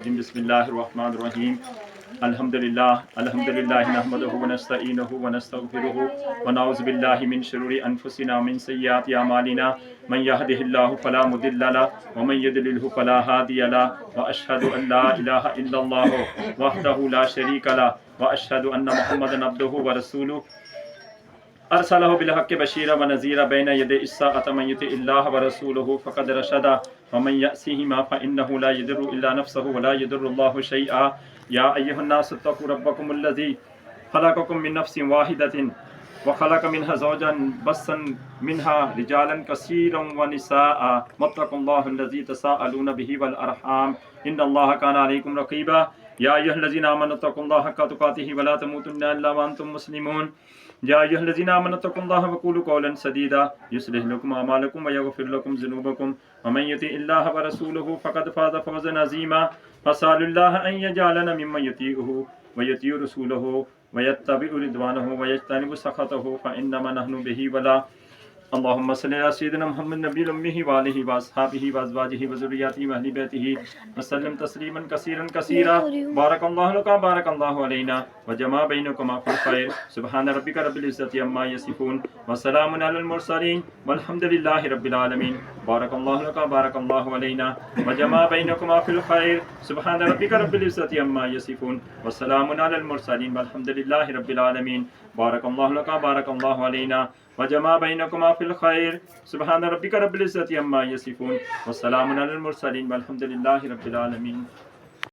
बिस्मिल्लाहिर्रहमानिर्रहीम अल्हम्दुलिल्लाह नहमदुहु व नस्तईनुहु व नस्तगफिरुहु व नऊज़ु बिल्लाहि मिन शुरूरि अनफुसिना व मिन सय्यिआति अमालिना मन यहदिहिल्लाहु फला मुदिल्ल लहु व मन युद्लिलहु फला हादिय लहु व अशहदु अन ला इलाहा इल्लल्लाहु वहदहु ला शरीका लहु व अशहदु अन्न मुहम्मदन अब्दुहु व रसूलुहु अरसलहु बिल हक़्क़ि बशीरा व नज़ीरा बैना यदै इस्साअति मन युतिइल्लाह व रसूलहु फ़क़द रशदा व मन यअसिहिमा फ़इन्नहु ला यदुर्रु इल्ला नफ़्सहु व ला यदुर्रुल्लाहु शैआ या अय्युहन्नासु इत्तक़ू रब्बकुमुल्लज़ी ख़लक़कुम मिन नफ़्सिन वाहिदतिन व ख़लक़ मिन्हा ज़ौजन बस्सन मिन्हा रिजालन कसीरन व निसाअ वत्तक़ुल्लाहल्लज़ी तसाअलून बिही वल अरहाम इन्नल्लाहा काना अलैकुम रक़ीबा या अय्युहल्लज़ीना आमनु इत्तक़ुल्लाहा हक़्क़ तुक़ातिही व ला तमूतुन्ना इल्ला व अंतुम मुस्लिमून या अय्युहल्लज़ीना आमनु इत्तक़ुल्लाहा व क़ूलू क़ौलन सदीदा युस्लिह लकुम अमालकुम व यग़फ़िर लकुम ज़ुनूबकुम व मन युतिइल्लाह व रसूलहु फ़क़द फ़ाज़ फ़ौज़न अज़ीमा फ़सअलुल्लाह अन यजअलना मिम्मन युतीउहु व युतीउ रसूलहु व यत्तबिउ रिज़वानहु व यज्तनिबु सख़तहु फ़इन्नमा नहनु बिही वला अल्लाहुम्मा सल्लि अला सय्यिदिना मुहम्मद नबिय्यिल उम्मी व आलिहि व अस्हाबिहि व अज़वाजिहि व ज़ुर्रिय्यतिहि व अहलि बैतिहि व सल्लम तस्लीमन कसीरन कसीरा बारकल्लाहु लका बारकल्लाहु अलैना व जमा बैनकुमा फिल खैर सुब्हान रब्बिका रब्बिल इज़्ज़ति अम्मा यसिफून व सलामुन अलल मुरसलीन वल्हम्दुलिल्लाहि रब्बिल आलमीन बारकल्लाहु लका बारकल्लाहु अलैना व जमा बैनकुमा फिल खैर सुब्हान रब्बिका रब्बिल इज़्ज़ति अम्मा यसिफून व सलामुन अलल मुरसलीन वल्हम्दुलिल्लाहि रब्बिल आलमीन बारकल्लाहु लका बारकल्लाहु अलैना व जमा बैनकुमा फिल खैर सुब्हान रब्बिका रब्बिल इज़्ज़ति अम्मा यसिफून व सलामुन अलल मुरसलीन वल्हम्दुलिल्लाहि रब्बिल आलमीन।